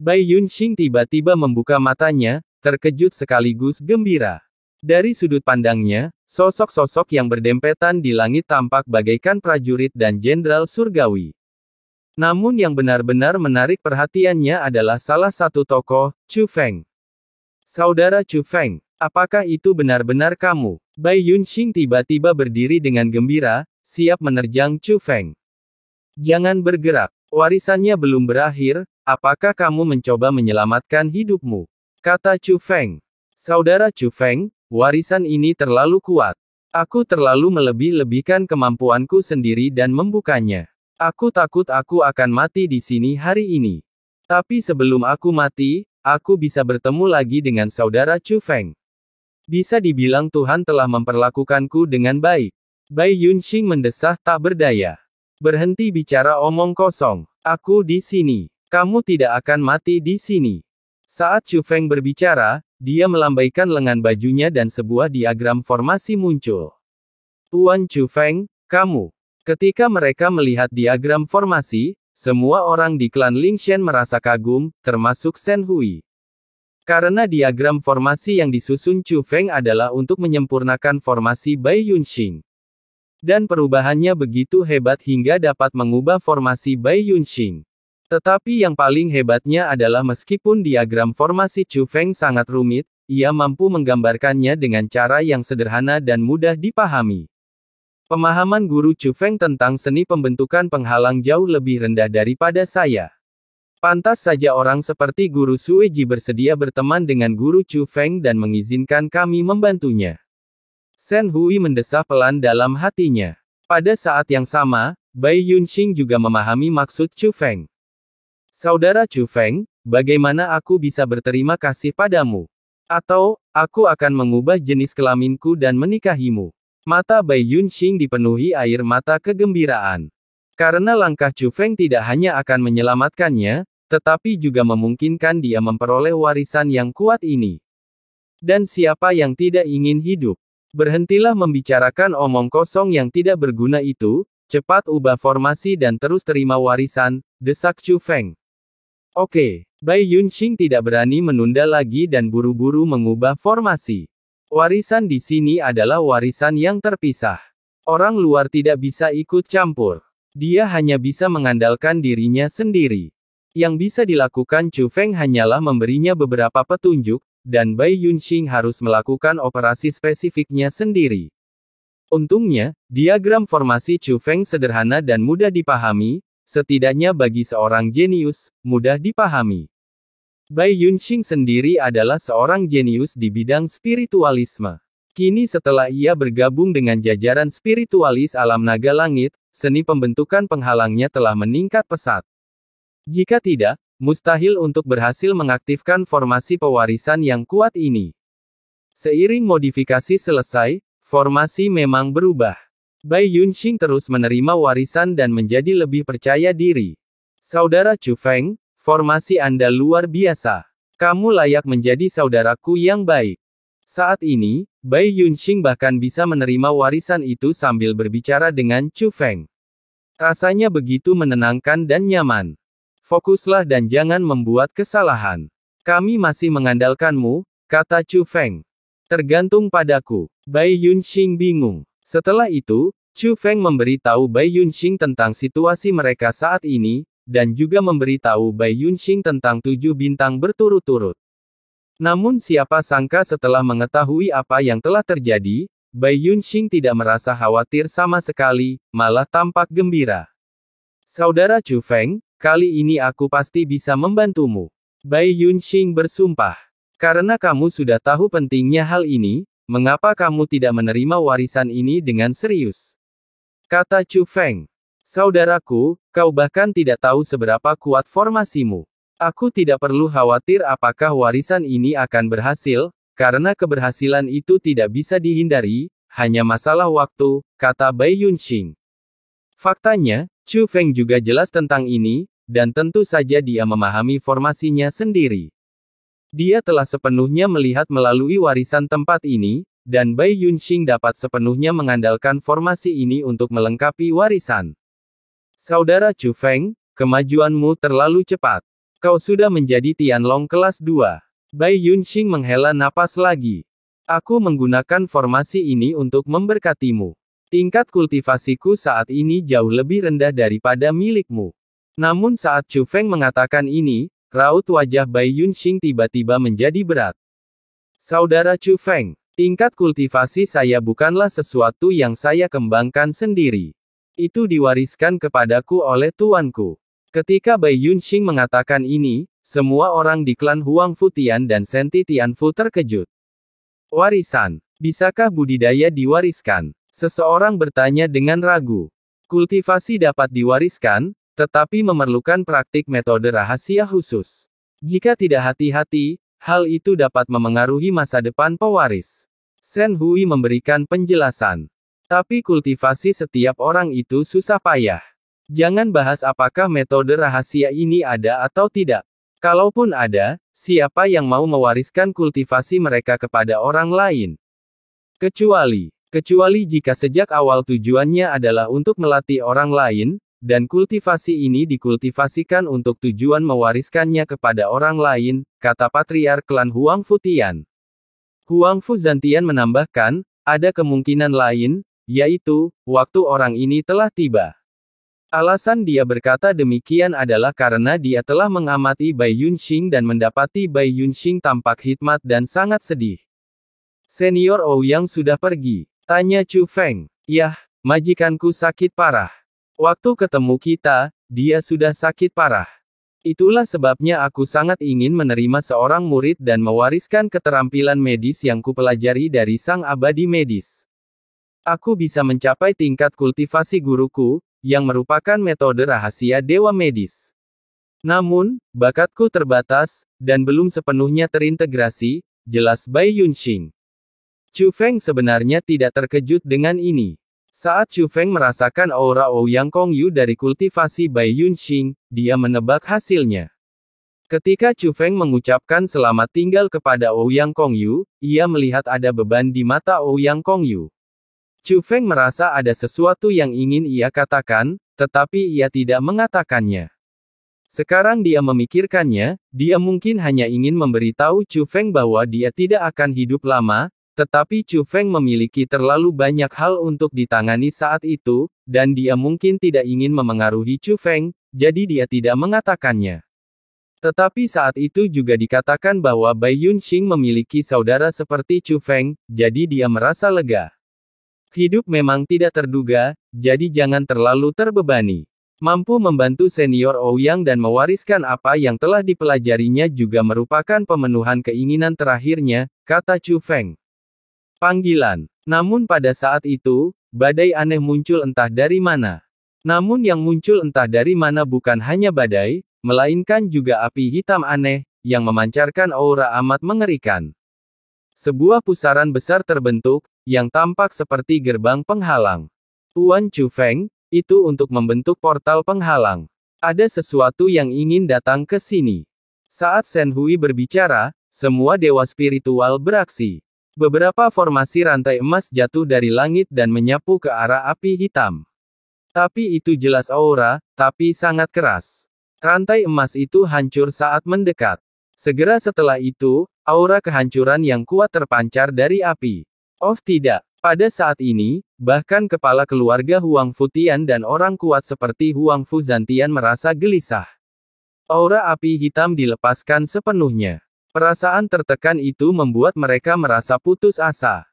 Bai Yunxing tiba-tiba membuka matanya, terkejut sekaligus gembira. Dari sudut pandangnya, sosok-sosok yang berdempetan di langit tampak bagaikan prajurit dan jenderal surgawi. Namun yang benar-benar menarik perhatiannya adalah salah satu tokoh, Chu Feng. Saudara Chu Feng, apakah itu benar-benar kamu? Bai Yunxing tiba-tiba berdiri dengan gembira, siap menerjang Chu Feng. Jangan bergerak, warisannya belum berakhir, apakah kamu mencoba menyelamatkan hidupmu? Kata Chu Feng. Saudara Chu Feng, warisan ini terlalu kuat. Aku terlalu melebih-lebihkan kemampuanku sendiri dan membukanya. Aku takut aku akan mati di sini hari ini. Tapi sebelum aku mati, aku bisa bertemu lagi dengan saudara Chu Feng. Bisa dibilang Tuhan telah memperlakukanku dengan baik. Bai Yunxing mendesah tak berdaya. Berhenti bicara omong kosong. Aku di sini. Kamu tidak akan mati di sini. Saat Chu Feng berbicara, dia melambaikan lengan bajunya dan sebuah diagram formasi muncul. Tuan Chu Feng, kamu. Ketika mereka melihat diagram formasi, semua orang di klan Lingshan merasa kagum, termasuk Shen Hui. Karena diagram formasi yang disusun Chu Feng adalah untuk menyempurnakan formasi Bai Yunxing. Dan perubahannya begitu hebat hingga dapat mengubah formasi Bai Yunxing. Tetapi yang paling hebatnya adalah meskipun diagram formasi Chu Feng sangat rumit, ia mampu menggambarkannya dengan cara yang sederhana dan mudah dipahami. Pemahaman guru Chu Feng tentang seni pembentukan penghalang jauh lebih rendah daripada saya. Pantas saja orang seperti guru Sueji bersedia berteman dengan guru Chu Feng dan mengizinkan kami membantunya. Shen Hui mendesah pelan dalam hatinya. Pada saat yang sama, Bai Yunxing juga memahami maksud Chu Feng. Saudara Chu Feng, bagaimana aku bisa berterima kasih padamu? Atau, aku akan mengubah jenis kelaminku dan menikahimu. Mata Bai Yunxing dipenuhi air mata kegembiraan. Karena langkah Chu Feng tidak hanya akan menyelamatkannya, tetapi juga memungkinkan dia memperoleh warisan yang kuat ini. Dan siapa yang tidak ingin hidup? Berhentilah membicarakan omong kosong yang tidak berguna itu, cepat ubah formasi dan terus terima warisan, desak Chu Feng. Oke, Bai Yunxing tidak berani menunda lagi dan buru-buru mengubah formasi. Warisan di sini adalah warisan yang terpisah. Orang luar tidak bisa ikut campur. Dia hanya bisa mengandalkan dirinya sendiri. Yang bisa dilakukan Chu Feng hanyalah memberinya beberapa petunjuk, dan Bai Yunxing harus melakukan operasi spesifiknya sendiri. Untungnya, diagram formasi Chu Feng sederhana dan mudah dipahami, setidaknya bagi seorang jenius, mudah dipahami. Bai Yunxing sendiri adalah seorang jenius di bidang spiritualisme. Kini setelah ia bergabung dengan jajaran spiritualis alam naga langit, seni pembentukan penghalangnya telah meningkat pesat. Jika tidak, mustahil untuk berhasil mengaktifkan formasi pewarisan yang kuat ini. Seiring modifikasi selesai, formasi memang berubah. Bai Yunxing terus menerima warisan dan menjadi lebih percaya diri. Saudara Chu Feng, formasi Anda luar biasa. Kamu layak menjadi saudaraku yang baik. Saat ini, Bai Yunxing bahkan bisa menerima warisan itu sambil berbicara dengan Chu Feng. Rasanya begitu menenangkan dan nyaman. Fokuslah dan jangan membuat kesalahan. Kami masih mengandalkanmu, kata Chu Feng. Tergantung padaku. Bai Yunxing bingung. Setelah itu, Chu Feng memberitahu Bai Yunxing tentang situasi mereka saat ini, dan juga memberitahu Bai Yunxing tentang 7 bintang berturut-turut. Namun siapa sangka setelah mengetahui apa yang telah terjadi, Bai Yunxing tidak merasa khawatir sama sekali, malah tampak gembira. Saudara Chu Feng, kali ini aku pasti bisa membantumu. Bai Yunxing bersumpah. Karena kamu sudah tahu pentingnya hal ini, mengapa kamu tidak menerima warisan ini dengan serius? Kata Chu Feng. Saudaraku, kau bahkan tidak tahu seberapa kuat formasimu. Aku tidak perlu khawatir apakah warisan ini akan berhasil, karena keberhasilan itu tidak bisa dihindari, hanya masalah waktu, kata Bai Yunxing. Faktanya, Chu Feng juga jelas tentang ini, dan tentu saja dia memahami formasinya sendiri. Dia telah sepenuhnya melihat melalui warisan tempat ini, dan Bai Yunxing dapat sepenuhnya mengandalkan formasi ini untuk melengkapi warisan. Saudara Chu Feng, kemajuanmu terlalu cepat. Kau sudah menjadi Tianlong kelas 2. Bai Yunxing menghela napas lagi. Aku menggunakan formasi ini untuk memberkatimu. Tingkat kultivasiku saat ini jauh lebih rendah daripada milikmu. Namun saat Chu Feng mengatakan ini, raut wajah Bai Yunxing tiba-tiba menjadi berat. Saudara Chu Feng, tingkat kultivasi saya bukanlah sesuatu yang saya kembangkan sendiri. Itu diwariskan kepadaku oleh tuanku. Ketika Bai Yunxing mengatakan ini, semua orang di klan Huang Futian dan Senti Tianfu terkejut. Warisan. Bisakah budidaya diwariskan? Seseorang bertanya dengan ragu. Kultivasi dapat diwariskan, tetapi memerlukan praktik metode rahasia khusus. Jika tidak hati-hati, hal itu dapat memengaruhi masa depan pewaris. Shen Hui memberikan penjelasan. Tapi kultivasi setiap orang itu susah payah. Jangan bahas apakah metode rahasia ini ada atau tidak. Kalaupun ada, siapa yang mau mewariskan kultivasi mereka kepada orang lain? Kecuali jika sejak awal tujuannya adalah untuk melatih orang lain, dan kultivasi ini dikultivasikan untuk tujuan mewariskannya kepada orang lain, kata Patriark klan Huang Futian. Huang Fuzantian menambahkan, ada kemungkinan lain, yaitu, waktu orang ini telah tiba. Alasan dia berkata demikian adalah karena dia telah mengamati Bai Yunxing dan mendapati Bai Yunxing tampak hikmat dan sangat sedih. Senior Ouyang sudah pergi, tanya Chu Feng. Yah, majikanku sakit parah. Waktu ketemu kita, dia sudah sakit parah. Itulah sebabnya aku sangat ingin menerima seorang murid dan mewariskan keterampilan medis yang kupelajari dari sang abadi medis. Aku bisa mencapai tingkat kultivasi guruku, yang merupakan metode rahasia dewa medis. Namun, bakatku terbatas, dan belum sepenuhnya terintegrasi, jelas Bai Yunxing. Chu Feng sebenarnya tidak terkejut dengan ini. Saat Chu Feng merasakan aura Ouyang Kongyu dari kultivasi Bai Yunxing, dia menebak hasilnya. Ketika Chu Feng mengucapkan selamat tinggal kepada Ouyang Kongyu, ia melihat ada beban di mata Ouyang Kongyu. Chu Feng merasa ada sesuatu yang ingin ia katakan, tetapi ia tidak mengatakannya. Sekarang dia memikirkannya, dia mungkin hanya ingin memberitahu Chu Feng bahwa dia tidak akan hidup lama, tetapi Chu Feng memiliki terlalu banyak hal untuk ditangani saat itu, dan dia mungkin tidak ingin memengaruhi Chu Feng, jadi dia tidak mengatakannya. Tetapi saat itu juga dikatakan bahwa Bai Yunxing memiliki saudara seperti Chu Feng, jadi dia merasa lega. Hidup memang tidak terduga, jadi jangan terlalu terbebani. Mampu membantu senior Ouyang dan mewariskan apa yang telah dipelajarinya juga merupakan pemenuhan keinginan terakhirnya, kata Chu Feng. Panggilan. Namun pada saat itu, badai aneh muncul entah dari mana. Namun yang muncul entah dari mana bukan hanya badai, melainkan juga api hitam aneh, yang memancarkan aura amat mengerikan. Sebuah pusaran besar terbentuk, yang tampak seperti gerbang penghalang. Tuan Chu Feng, itu untuk membentuk portal penghalang. Ada sesuatu yang ingin datang ke sini. Saat Shen Hui berbicara, semua dewa spiritual beraksi. Beberapa formasi rantai emas jatuh dari langit dan menyapu ke arah api hitam. Tapi itu jelas aura, tapi sangat keras. Rantai emas itu hancur saat mendekat. Segera setelah itu, aura kehancuran yang kuat terpancar dari api. Oh tidak, pada saat ini, bahkan kepala keluarga Huang Futian dan orang kuat seperti Huang Fuzantian merasa gelisah. Aura api hitam dilepaskan sepenuhnya. Perasaan tertekan itu membuat mereka merasa putus asa.